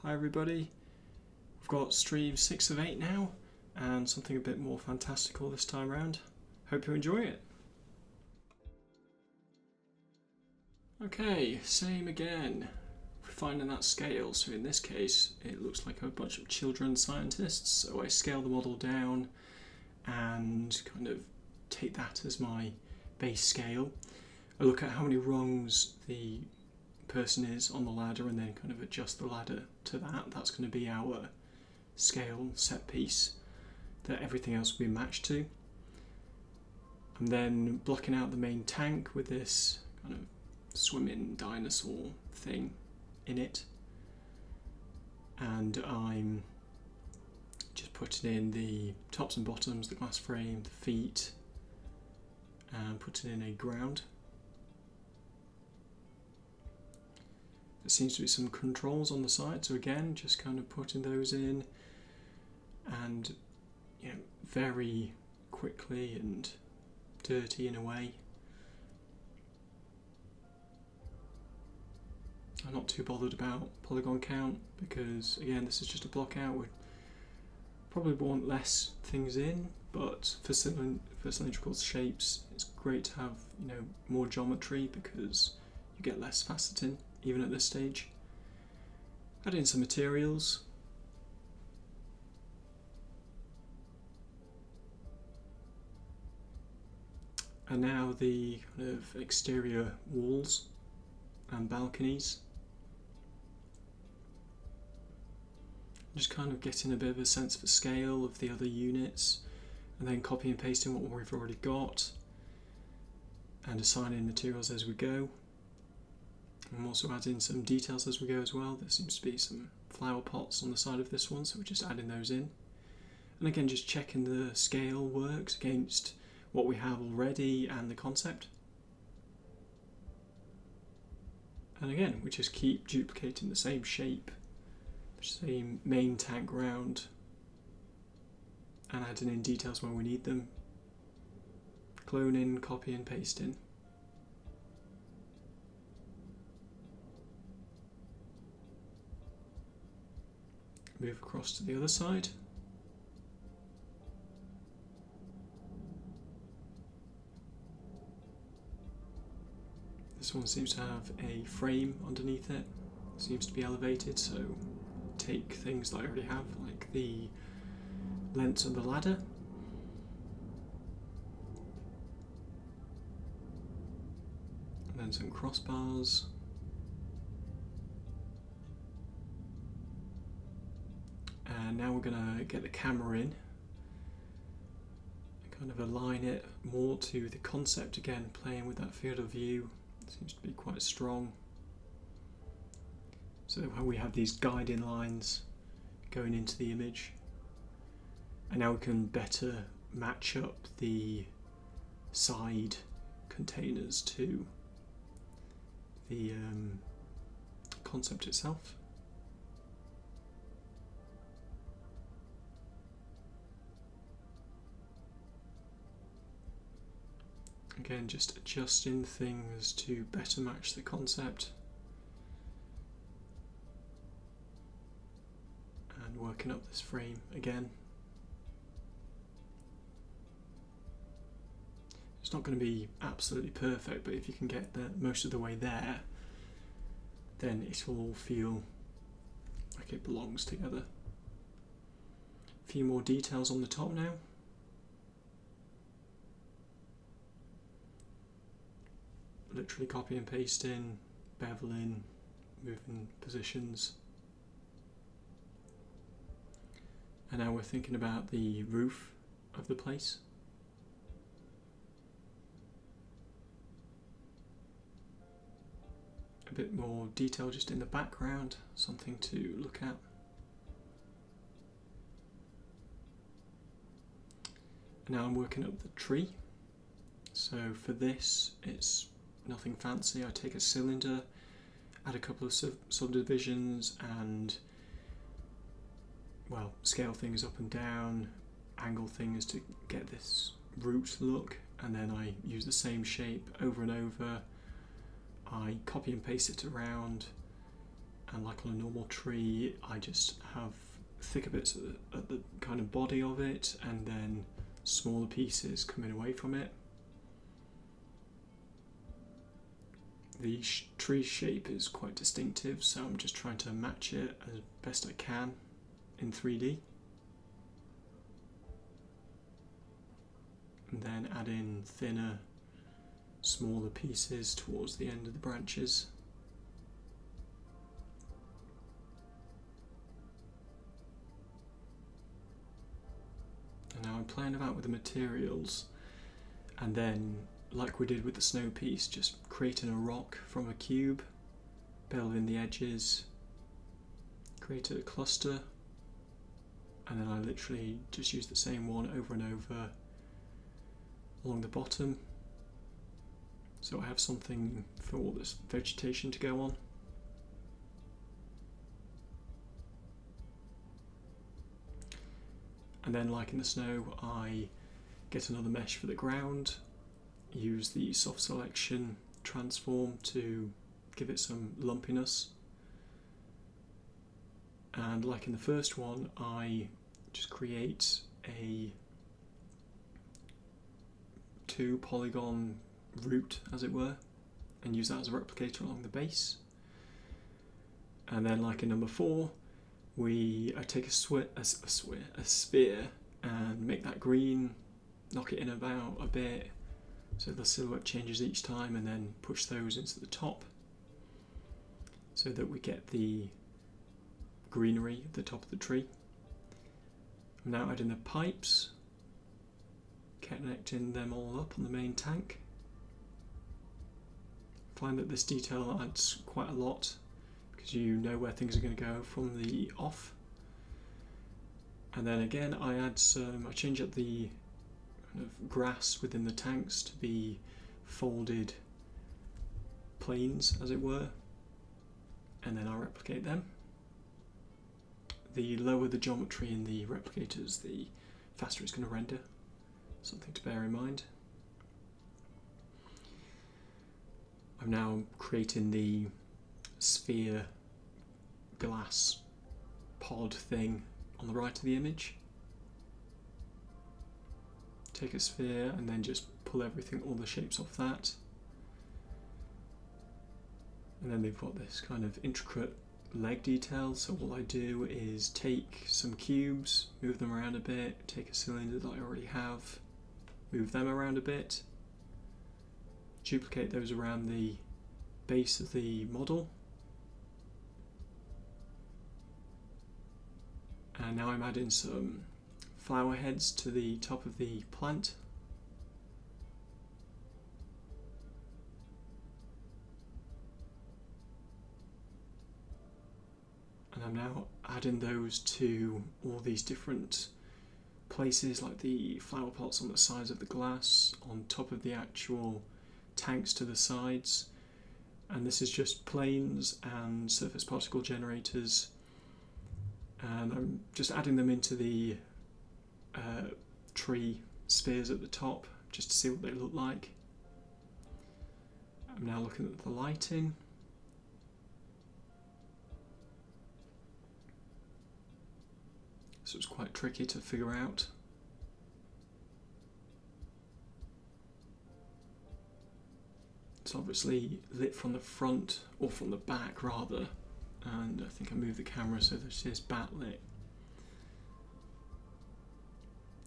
Hi everybody, we've got stream 6 of 8 now and something a bit more fantastical this time around. Hope you enjoy it. Okay, same again. We're finding that scale, so in this case it looks like a bunch of children scientists, so I scale the model down and kind of take that as my base scale. I look at how many rungs the person is on the ladder and then kind of adjust the ladder to that. That's going to be our scale set piece that everything else will be matched to. I'm then blocking out the main tank with this kind of swimming dinosaur thing in it, and I'm just putting in the tops and bottoms, the glass frame, the feet, and putting in a ground. There seems to be some controls on the side, so again, just kind of putting those in, and very quickly and dirty in a way. I'm not too bothered about polygon count because again, this is just a block out. We probably want less things in, but for cylindrical shapes, it's great to have more geometry because you get less faceting even at this stage. Add in some materials. And now the kind of exterior walls and balconies. Just kind of getting a bit of a sense for scale of the other units, and then copy and pasting what we've already got and assigning materials as we go. I'm also adding some details as we go as well. There seems to be some flower pots on the side of this one, so we're just adding those in. And again, just checking the scale works against what we have already and the concept. And again, we just keep duplicating the same shape, the same main tank round, and adding in details where we need them. Cloning, copy and pasting. Move across to the other side. This one seems to have a frame underneath it. It seems to be elevated, so take things that I already have, like the lengths of the ladder. And then some crossbars. And now we're going to get the camera in and kind of align it more to the concept again, playing with that field of view. It seems to be quite strong. So when we have these guiding lines going into the image, and now we can better match up the side containers to the concept itself. Again, just adjusting things to better match the concept and working up this frame again. It's not going to be absolutely perfect, but if you can get most of the way there, then it will all feel like it belongs together. A few more details on the top now. Literally copy and pasting, beveling, moving positions. And now we're thinking about the roof of the place. A bit more detail just in the background, something to look at. And now I'm working up the tree. So for this, it's nothing fancy. I take a cylinder, add a couple of subdivisions and, well, scale things up and down, angle things to get this root look, and then I use the same shape over and over. I copy and paste it around and like on a normal tree I just have thicker bits at the kind of body of it and then smaller pieces coming away from it. The tree shape is quite distinctive, so I'm just trying to match it as best I can in 3D. And then add in thinner, smaller pieces towards the end of the branches. And now I'm playing about with the materials, and then, like we did with the snow piece, just creating a rock from a cube, building the edges, create a cluster, and then I literally just use the same one over and over along the bottom, so I have something for all this vegetation to go on. And then, like in the snow, I get another mesh for the ground, use the soft selection transform to give it some lumpiness, and like in the first one I just create a 2 polygon root, as it were, and use that as a replicator along the base. And then, like in number 4, I take a sphere and make that green, knock it in about a bit so the silhouette changes each time, and then push those into the top so that we get the greenery at the top of the tree. I'm now adding the pipes, connecting them all up on the main tank. I find that this detail adds quite a lot because you know where things are going to go from the off. And then again I change up the kind of grass within the tanks to be folded planes, as it were, and then I replicate them. The lower the geometry in the replicators, the faster it's going to render. Something to bear in mind. I'm now creating the sphere glass pod thing on the right of the image. Take a sphere and then just pull all the shapes off that. And then they've got this kind of intricate leg detail, so all I do is take some cubes, move them around a bit, take a cylinder that I already have, move them around a bit, duplicate those around the base of the model, and now I'm adding some flower heads to the top of the plant. And I'm now adding those to all these different places, like the flower pots on the sides of the glass, on top of the actual tanks to the sides. And this is just planes and surface particle generators. And I'm just adding them into the tree spheres at the top, just to see what they look like. I'm now looking at the lighting. So it's quite tricky to figure out. It's obviously lit from the front, or from the back rather, and I think I moved the camera so that it is backlit.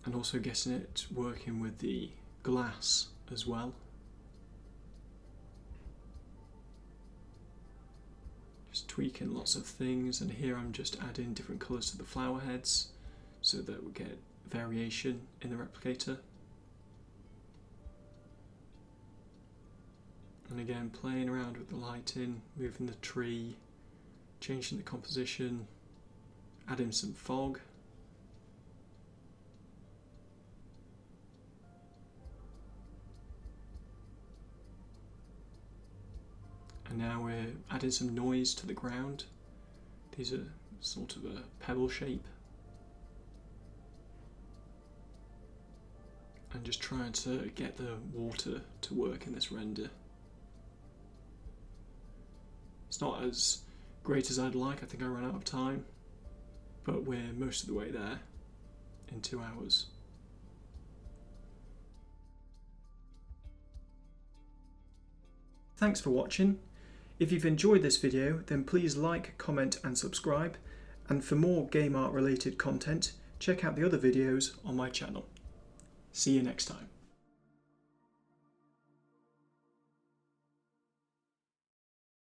And also getting it working with the glass as well. Just tweaking lots of things, and here I'm just adding different colours to the flower heads so that we get variation in the replicator. And again, playing around with the lighting, moving the tree, changing the composition, adding some fog. And now we're adding some noise to the ground. These are sort of a pebble shape. And just trying to get the water to work in this render. It's not as great as I'd like. I think I ran out of time, but we're most of the way there in 2 hours. Thanks for watching. If you've enjoyed this video, then please like, comment and subscribe. And for more game art related content, check out the other videos on my channel. See you next time.